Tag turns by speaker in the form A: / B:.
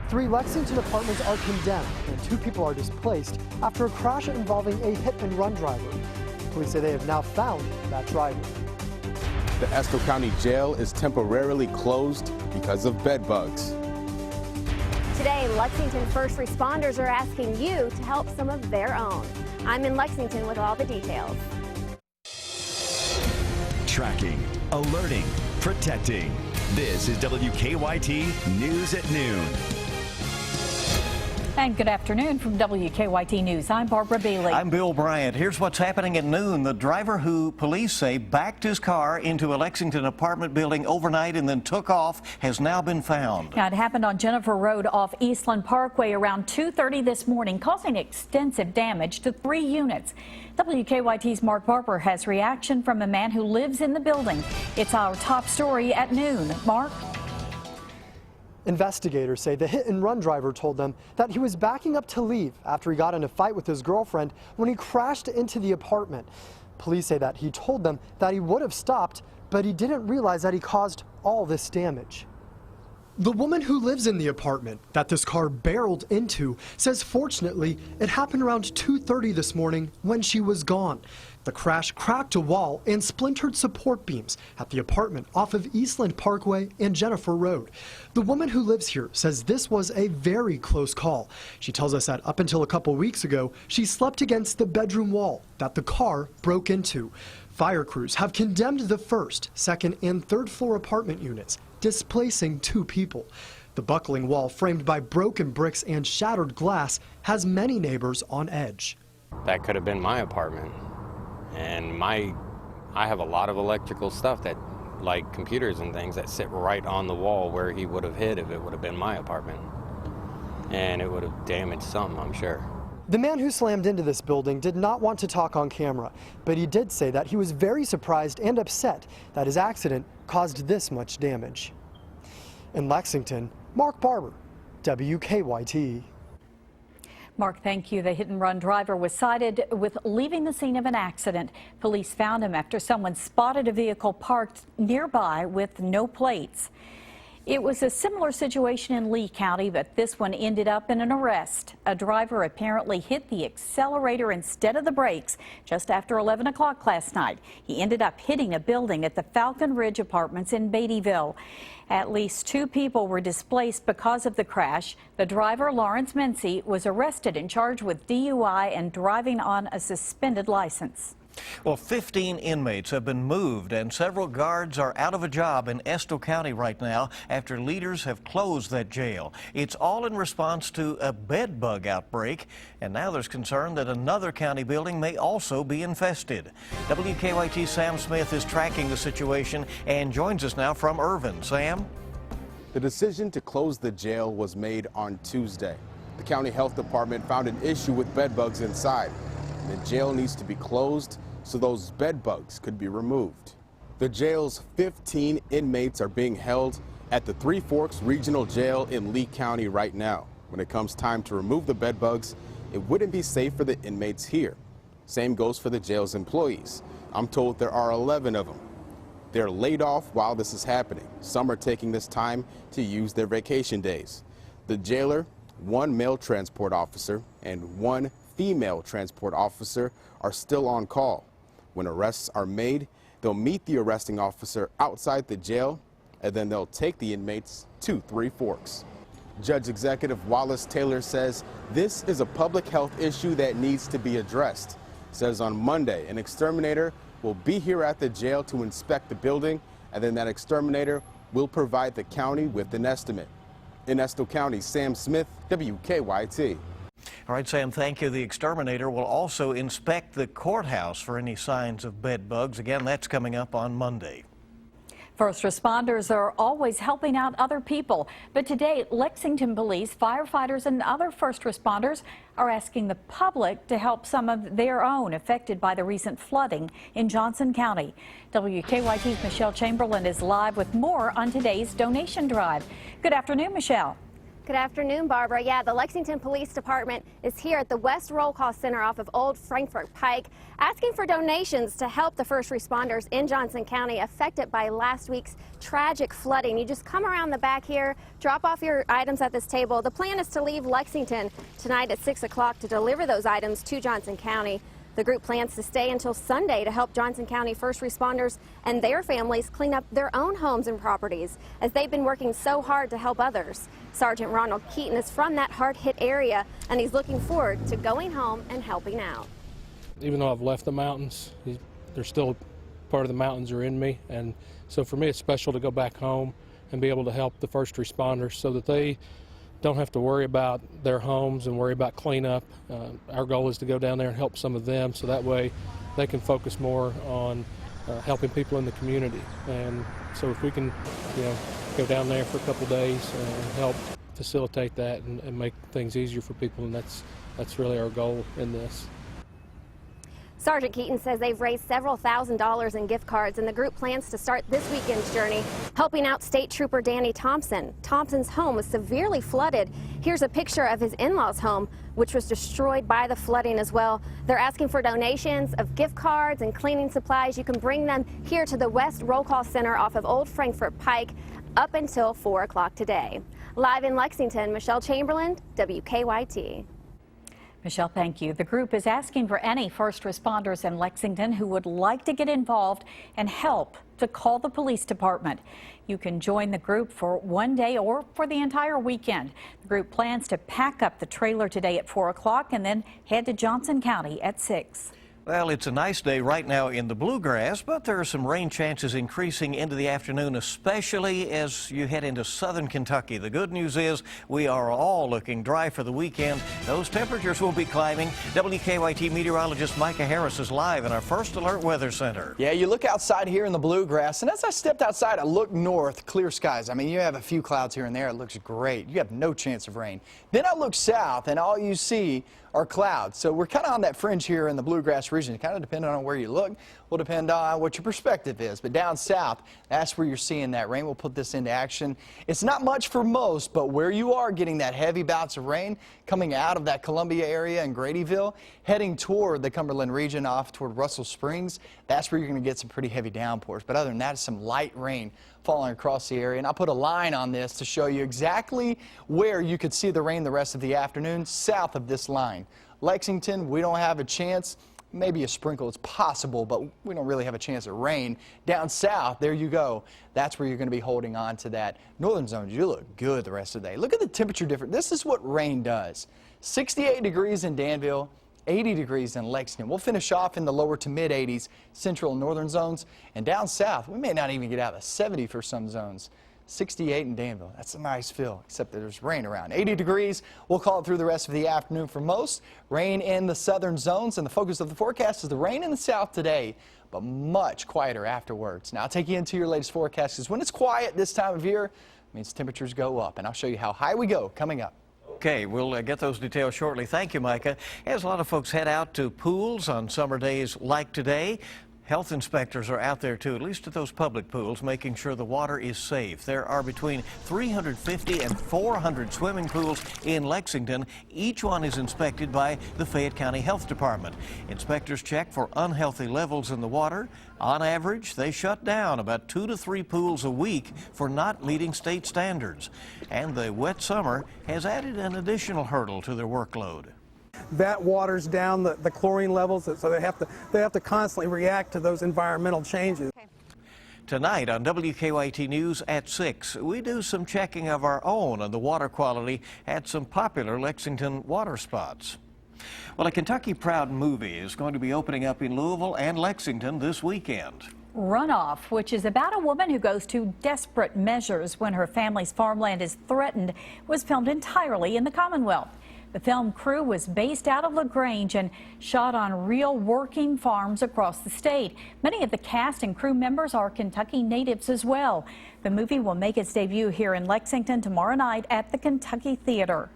A: 3 Lexington apartments are condemned and 2 people are displaced after a crash involving a hit-and-run driver. Police say they have now found that driver.
B: The Estill County Jail is temporarily closed because of bed bugs.
C: Today, Lexington first responders are asking you to help some of their own. I'm in Lexington with all the details.
D: Tracking, alerting, protecting. This is WKYT News at Noon.
E: And good afternoon from WKYT News. I'm Barbara Bailey.
F: I'm Bill Bryant. Here's what's happening at noon. The driver who police say backed his car into a Lexington apartment building overnight and then took off has now been found.
E: Now, it happened on Jennifer Road off Eastland Parkway around 2:30 this morning, causing extensive damage to 3 units. WKYT's Mark Barber has reaction from a man who lives in the building. It's our top story at noon. Mark?
A: Investigators say the hit-and-run driver told them that he was backing up to leave after he got in a fight with his girlfriend when he crashed into the apartment. Police say that he told them that he would have stopped, but he didn't realize that he caused all this damage. The woman who lives in the apartment that this car barreled into says fortunately it happened around 2:30 this morning when she was gone. The crash cracked a wall and splintered support beams at the apartment off of Eastland Parkway and Jennifer Road. The woman who lives here says this was a very close call. She tells us that up until a couple weeks ago, she slept against the bedroom wall that the car broke into. Fire crews have condemned the first, second, and third floor apartment units, displacing 2 people. The buckling wall, framed by broken bricks and shattered glass, has many neighbors on edge.
G: That could have been my apartment. And I have a lot of electrical stuff that, like computers and things, that sit right on the wall where he would have hit if it would have been my apartment. And it would have damaged something, I'm sure.
A: The man who slammed into this building did not want to talk on camera, but he did say that he was very surprised and upset that his accident caused this much damage. In Lexington, Mark Barber, WKYT.
E: Mark, thank you. The hit-and-run driver was cited with leaving the scene of an accident. Police found him after someone spotted a vehicle parked nearby with no plates. It was a similar situation in Lee County, but this one ended up in an arrest. A driver apparently hit the accelerator instead of the brakes just after 11 o'clock last night. He ended up hitting a building at the Falcon Ridge Apartments in Beattyville. At least 2 people were displaced because of the crash. The driver, Lawrence Mincy, was arrested and charged with DUI and driving on a suspended license.
F: Well, 15 inmates have been moved and several guards are out of a job in Estill County right now after leaders have closed that jail. It's all in response to a bed bug outbreak, and now there's concern that another county building may also be infested. WKYT Sam Smith is tracking the situation and joins us now from Irvin. Sam?
B: The decision to close the jail was made on Tuesday. The county health department found an issue with bed bugs inside. The jail needs to be closed so those bed bugs could be removed. The jail's 15 inmates are being held at the Three Forks Regional Jail in Lee County right now. When it comes time to remove the bed bugs, it wouldn't be safe for the inmates here. Same goes for the jail's employees. I'm told there are 11 of them. They're laid off while this is happening. Some are taking this time to use their vacation days. The jailer, 1 male transport officer, and 1 female transport officer are still on call. When arrests are made, they'll meet the arresting officer outside the jail, and then they'll take the inmates to Three Forks. Judge Executive Wallace Taylor says this is a public health issue that needs to be addressed. Says on Monday, an exterminator will be here at the jail to inspect the building, and then that exterminator will provide the county with an estimate. In Estill County, Sam Smith, WKYT.
F: All right, Sam, thank you. The exterminator will also inspect the courthouse for any signs of bed bugs. Again, that's coming up on Monday.
E: First responders are always helping out other people, but today Lexington police, firefighters, and other first responders are asking the public to help some of their own affected by the recent flooding in Johnson County. WKYT's Michelle Chamberlain is live with more on today's donation drive. Good afternoon, Michelle.
C: Good afternoon, Barbara. Yeah, the Lexington Police Department is here at the West Roll Call Center off of Old Frankfort Pike, asking for donations to help the first responders in Johnson County affected by last week's tragic flooding. You just come around the back here, drop off your items at this table. The plan is to leave Lexington tonight at 6 o'clock to deliver those items to Johnson County. The group plans to stay until Sunday to help Johnson County first responders and their families clean up their own homes and properties, as they've been working so hard to help others. Sergeant Ronald Keaton is from that hard-hit area, and he's looking forward to going home and helping out.
H: Even though I've left the mountains, there's still part of the mountains are in me, and so for me it's special to go back home and be able to help the first responders so that they don't have to worry about their homes and worry about cleanup. Our goal is to go down there and help some of them, so that way they can focus more on helping people in the community. And so if we can, go down there for a couple days and help facilitate that and make things easier for people, and that's really our goal in this.
C: Sergeant Keaton says they've raised several $1,000s in gift cards, and the group plans to start this weekend's journey helping out State Trooper Danny Thompson. Thompson's home was severely flooded. Here's a picture of his in-laws' home, which was destroyed by the flooding as well. They're asking for donations of gift cards and cleaning supplies. You can bring them here to the West Roll Call Center off of Old Frankfort Pike up until 4 o'clock today. Live in Lexington, Michelle Chamberlain, WKYT.
E: Michelle, thank you. The group is asking for any first responders in Lexington who would like to get involved and help to call the police department. You can join the group for one day or for the entire weekend. The group plans to pack up the trailer today at 4 o'clock and then head to Johnson County at 6.
F: Well, it's a nice day right now in the bluegrass, but there are some rain chances increasing into the afternoon, especially as you head into southern Kentucky. The good news is we are all looking dry for the weekend. Those temperatures will be climbing. WKYT meteorologist Micah Harris is live in our First Alert Weather Center.
I: Yeah, you look outside here in the bluegrass, and as I stepped outside, I looked north, clear skies. I mean, you have a few clouds here and there. It looks great. You have no chance of rain. Then I look south, and all you see are clouds. So we're kind of on that fringe here in the bluegrass region. Kind of depending on where you look will depend on what your perspective is. But down south, that's where you're seeing that rain. We'll put this into action. It's not much for most, but where you are getting that heavy bouts of rain coming out of that Columbia area and Gradyville, heading toward the Cumberland region off toward Russell Springs, that's where you're going to get some pretty heavy downpours. But other than that, it's some light rain falling across the area. And I'll put a line on this to show you exactly where you could see the rain the rest of the afternoon south of this line. Lexington, we don't have a chance. Maybe a sprinkle is possible, but we don't really have a chance of rain. Down south, there you go. That's where you're going to be holding on to that. Northern zone, you look good the rest of the day. Look at the temperature difference. This is what rain does. 68 degrees in Danville, 80 degrees in Lexington. We'll finish off in the lower to mid 80s, central and northern zones. And down south, we may not even get out of 70 for some zones. 68 in Danville. That's a nice feel, except that there's rain around. 80 degrees. We'll call it through the rest of the afternoon for most. Rain in the southern zones, and the focus of the forecast is the rain in the south today, but much quieter afterwards. Now, I'll take you into your latest forecast, because when it's quiet this time of year, it means temperatures go up, and I'll show you how high we go coming up.
F: Okay, we'll get those details shortly. Thank you, Micah. As a lot of folks head out to pools on summer days like today, health inspectors are out there too, at least at those public pools, making sure the water is safe. There are between 350 and 400 swimming pools in Lexington. Each one is inspected by the Fayette County Health Department. Inspectors check for unhealthy levels in the water. On average, they shut down about 2 to 3 pools a week for not meeting state standards. And the wet summer has added an additional hurdle to their workload.
J: That waters down the chlorine levels, so they have to constantly react to those environmental changes.
F: Tonight on WKYT News at 6, we do some checking of our own on the water quality at some popular Lexington water spots. Well, a Kentucky Proud movie is going to be opening up in Louisville and Lexington this weekend.
E: Runoff, which is about a woman who goes to desperate measures when her family's farmland is threatened, was filmed entirely in the Commonwealth. The film crew was based out of LaGrange and shot on real working farms across the state. Many of the cast and crew members are Kentucky natives as well. The movie will make its debut here in Lexington tomorrow night at the Kentucky Theater.